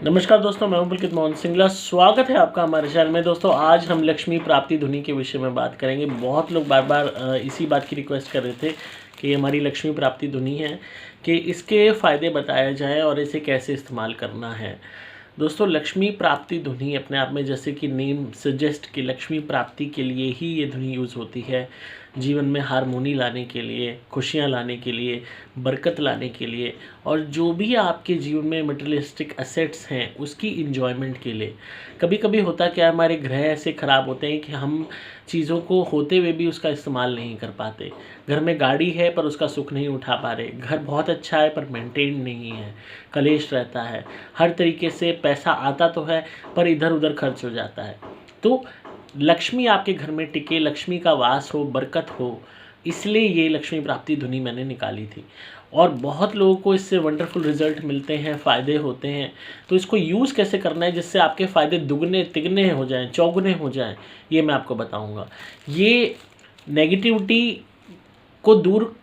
नमस्कार दोस्तों, मैं हूं पुलकित मोहन सिंगला। स्वागत है आपका हमारे चैनल में। दोस्तों, आज हम लक्ष्मी प्राप्ति धुनी के विषय में बात करेंगे। बहुत लोग बार बार इसी बात की रिक्वेस्ट कर रहे थे कि हमारी लक्ष्मी प्राप्ति धुनी है कि इसके फ़ायदे बताए जाएं और इसे कैसे इस्तेमाल करना है। दोस्तों, लक्ष्मी प्राप्ति धुनी अपने आप में, जैसे कि नेम सजेस्ट कि लक्ष्मी प्राप्ति के लिए ही ये धुनी यूज़ होती है। जीवन में हारमोनी लाने के लिए, खुशियाँ लाने के लिए, बरकत लाने के लिए, और जो भी आपके जीवन में मटेरियलिस्टिक एसेट्स हैं उसकी इन्जॉयमेंट के लिए। कभी कभी होता क्या है, हमारे ग्रह ऐसे ख़राब होते हैं कि हम चीज़ों को होते हुए भी उसका इस्तेमाल नहीं कर पाते। घर में गाड़ी है पर उसका सुख नहीं उठा पा रहे, घर बहुत अच्छा है पर मेंटेन नहीं है, कलेश रहता है, हर तरीके से पैसा आता तो है पर इधर उधर खर्च हो जाता है। तो लक्ष्मी आपके घर में टिके, लक्ष्मी का वास हो, बरकत हो, इसलिए ये लक्ष्मी प्राप्ति धुनी मैंने निकाली थी। और बहुत लोगों को इससे वंडरफुल रिजल्ट मिलते हैं, फ़ायदे होते हैं। तो इसको यूज़ कैसे करना है जिससे आपके फ़ायदे दुगने तिगने हो जाएं, चौगुने हो जाएं, ये मैं आपको बताऊंगा। ये नेगेटिविटी को दूर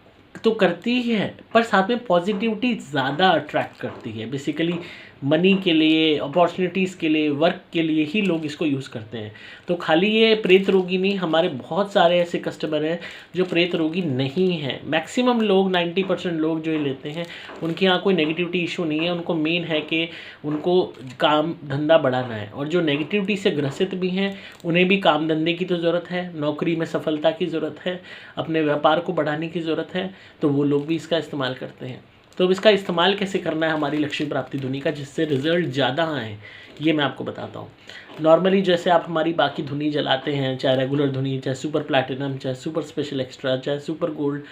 तो करती ही है पर साथ में पॉजिटिविटी ज़्यादा अट्रैक्ट करती है। बेसिकली मनी के लिए, अपॉर्चुनिटीज़ के लिए, वर्क के लिए ही लोग इसको यूज़ करते हैं। तो खाली ये प्रेत रोगी नहीं, हमारे बहुत सारे ऐसे कस्टमर हैं जो प्रेत रोगी नहीं हैं। मैक्सिमम लोग 90% लोग जो ये लेते हैं उनके यहाँ कोई नेगेटिविटी इशू नहीं है। उनको मेन है कि उनको काम धंधा बढ़ाना है, और जो नेगेटिविटी से ग्रसित भी हैं उन्हें भी काम धंधे की तो ज़रूरत है, नौकरी में सफलता की ज़रूरत है, अपने व्यापार को बढ़ाने की ज़रूरत है। तो वो लोग भी इसका इस्तेमाल करते हैं। तो अब इसका इस्तेमाल कैसे करना है हमारी लक्ष्मी प्राप्ति धुनी का जिससे रिजल्ट ज़्यादा आए, ये मैं आपको बताता हूँ। नॉर्मली जैसे आप हमारी बाकी धुनी जलाते हैं, चाहे रेगुलर धुनी, चाहे सुपर प्लैटिनम, चाहे सुपर स्पेशल एक्स्ट्रा, चाहे सुपर गोल्ड,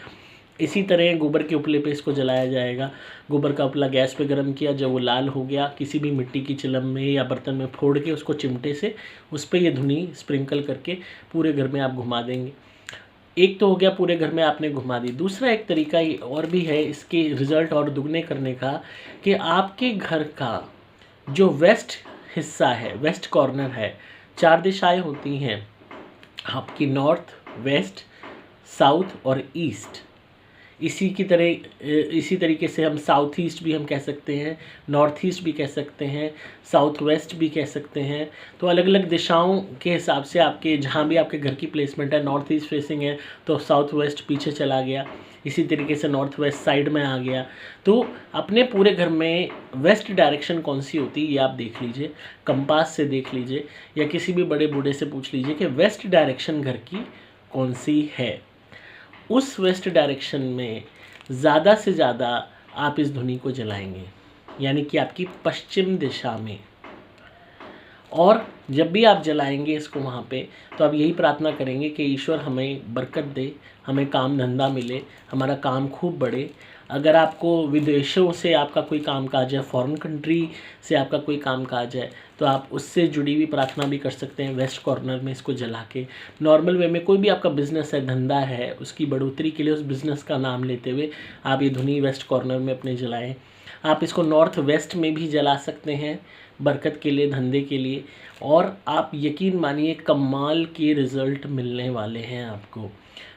इसी तरह गोबर के उपले पे इसको जलाया जाएगा। गोबर का उपला गैस पे गर्म किया, जब वो लाल हो गया किसी भी मिट्टी की चिलम में या बर्तन में फोड़ के उसको चिमटे से उस पर ये धुनी स्प्रिंकल करके पूरे घर में आप घुमा देंगे। एक तो हो गया, पूरे घर में आपने घुमा दी। दूसरा एक तरीका और भी है इसके रिज़ल्ट और दुगने करने का, कि आपके घर का जो वेस्ट हिस्सा है, वेस्ट कॉर्नर है, 4 दिशाएं होती हैं आपकी, नॉर्थ, वेस्ट, साउथ और ईस्ट। इसी तरीके से हम साउथ ईस्ट भी हम कह सकते हैं, नॉर्थ ईस्ट भी कह सकते हैं, साउथ वेस्ट भी कह सकते हैं। तो अलग अलग दिशाओं के हिसाब से आपके जहाँ भी आपके घर की प्लेसमेंट है, नॉर्थ ईस्ट फेसिंग है तो साउथ वेस्ट पीछे चला गया, इसी तरीके से नॉर्थ वेस्ट साइड में आ गया। तो अपने पूरे घर में वेस्ट डायरेक्शन कौन सी होती है ये आप देख लीजिए, कंपास से देख लीजिए या किसी भी बड़े बूढ़े से पूछ लीजिए कि वेस्ट डायरेक्शन घर की कौन सी है। उस वेस्ट डायरेक्शन में ज़्यादा से ज़्यादा आप इस धुनी को जलाएंगे, यानी कि आपकी पश्चिम दिशा में। और जब भी आप जलाएंगे इसको वहाँ पे, तो आप यही प्रार्थना करेंगे कि ईश्वर हमें बरकत दे, हमें काम धंधा मिले, हमारा काम खूब बढ़े। अगर आपको विदेशों से आपका कोई काम काज है, फॉरेन कंट्री से आपका कोई काम काज है, तो आप उससे जुड़ी हुई प्रार्थना भी कर सकते हैं वेस्ट कॉर्नर में इसको जला के। नॉर्मल वे में कोई भी आपका बिज़नेस है, धंधा है, उसकी बढ़ोतरी के लिए उस बिज़नेस का नाम लेते हुए आप ये धुनी वेस्ट कॉर्नर में अपने जलाएँ। आप इसको नॉर्थ वेस्ट में भी जला सकते हैं बरकत के लिए, धंधे के लिए, और आप यकीन मानिए कमाल के रिज़ल्ट मिलने वाले हैं आपको।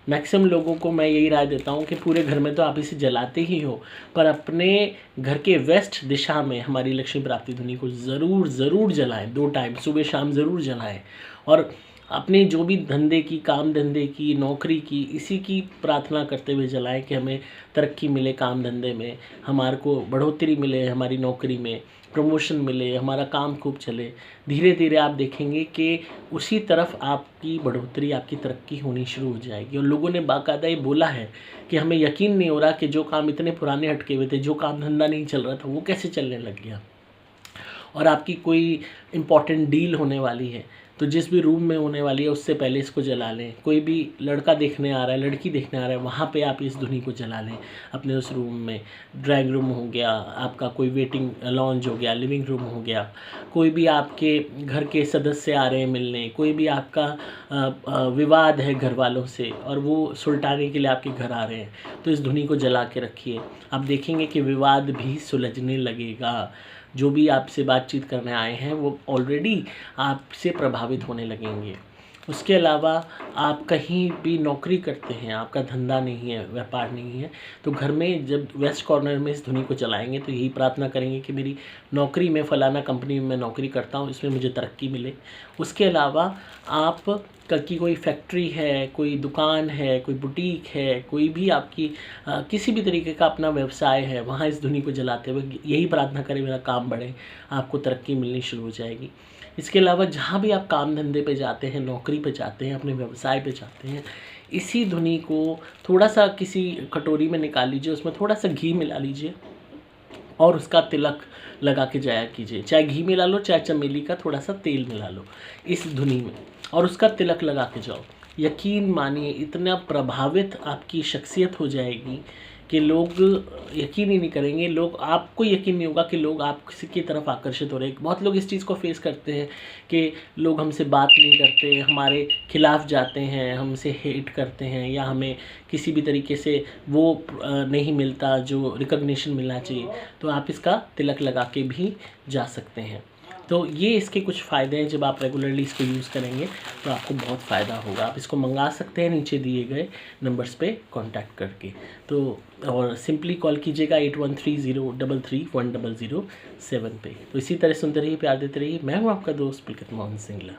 मैक्सिमम लोगों को मैं यही राय देता हूँ कि पूरे घर में तो आप इसे जलाते ही हो, पर अपने घर के वेस्ट दिशा में हमारी लक्ष्मी प्राप्ति धुनी को ज़रूर जलाएं। 2 टाइम सुबह शाम ज़रूर जलाएं, और अपने जो भी धंधे की, काम धंधे की, नौकरी की, इसी की प्रार्थना करते हुए जलाएं कि हमें तरक्की मिले काम धंधे में, हमारे को बढ़ोतरी मिले, हमारी नौकरी में प्रमोशन मिले, हमारा काम खूब चले। धीरे धीरे आप देखेंगे कि उसी तरफ आपकी बढ़ोतरी, आपकी तरक्की होनी शुरू हो जाएगी। और लोगों ने बाकायदा ये बोला है कि हमें यकीन नहीं हो रहा कि जो काम इतने पुराने हटके हुए थे, जो काम धंधा नहीं चल रहा था, वो कैसे चलने लग गया। और आपकी कोई इम्पॉर्टेंट डील होने वाली है तो जिस भी रूम में होने वाली है उससे पहले इसको जला लें। कोई भी लड़का देखने आ रहा है, लड़की देखने आ रहा है, वहाँ पे आप इस धुनी को जला लें अपने उस रूम में। ड्राइंग रूम हो गया, आपका कोई वेटिंग लॉन्ज हो गया, लिविंग रूम हो गया, कोई भी आपके घर के सदस्य आ रहे हैं मिलने, कोई भी आपका विवाद है घर वालों से और वो सुलटाने के लिए आपके घर आ रहे हैं, तो इस धुनी को जला के रखिए। आप देखेंगे कि विवाद भी सुलझने लगेगा। जो भी आपसे बातचीत करने आए हैं वो ऑलरेडी आपसे प्रभावित होने लगेंगे। उसके अलावा आप कहीं भी नौकरी करते हैं, आपका धंधा नहीं है, व्यापार नहीं है, तो घर में जब वेस्ट कॉर्नर में इस धुनी को चलाएंगे तो यही प्रार्थना करेंगे कि मेरी नौकरी में, फलाना कंपनी में मैं नौकरी करता हूँ, इसमें मुझे तरक्की मिले। उसके अलावा आप की कोई फैक्ट्री है, कोई दुकान है, कोई बुटीक है, कोई भी आपकी किसी भी तरीके का अपना व्यवसाय है, वहाँ इस धुनी को जलाते हुए यही प्रार्थना करें मेरा काम बढ़े, आपको तरक्की मिलनी शुरू हो जाएगी। इसके अलावा जहाँ भी आप काम धंधे पे जाते हैं, नौकरी पे जाते हैं, अपने व्यवसाय पे जाते हैं, इसी धुनी को थोड़ा सा किसी कटोरी में निकाल लीजिए, उसमें थोड़ा सा घी मिला लीजिए और उसका तिलक लगा के जाया कीजिए। चाहे घी मिला लो, चाहे चमेली का थोड़ा सा तेल मिला लो इस धुनी में और उसका तिलक लगा के जाओ। यकीन मानिए इतना प्रभावित आपकी शख्सियत हो जाएगी कि लोग यकीन ही नहीं करेंगे, लोग आपको यकीन नहीं होगा कि लोग आपकी की तरफ आकर्षित हो रहे हैं। बहुत लोग इस चीज़ को फेस करते हैं कि लोग हमसे बात नहीं करते, हमारे खिलाफ़ जाते हैं, हमसे हेट करते हैं या हमें किसी भी तरीके से वो नहीं मिलता जो रिकॉग्निशन मिलना चाहिए। तो आप इसका तिलक लगा के भी जा सकते हैं। तो ये इसके कुछ फ़ायदे हैं, जब आप रेगुलरली इसको यूज़ करेंगे तो आपको बहुत फ़ायदा होगा। आप इसको मंगा सकते हैं नीचे दिए गए नंबर्स पे कांटेक्ट करके। तो और सिंपली कॉल कीजिएगा 8130331007 पे। तो इसी तरह सुनते रहिए, प्यार देते रहिए। मैं हूँ आपका दोस्त पुलकित मोहन सिंगला।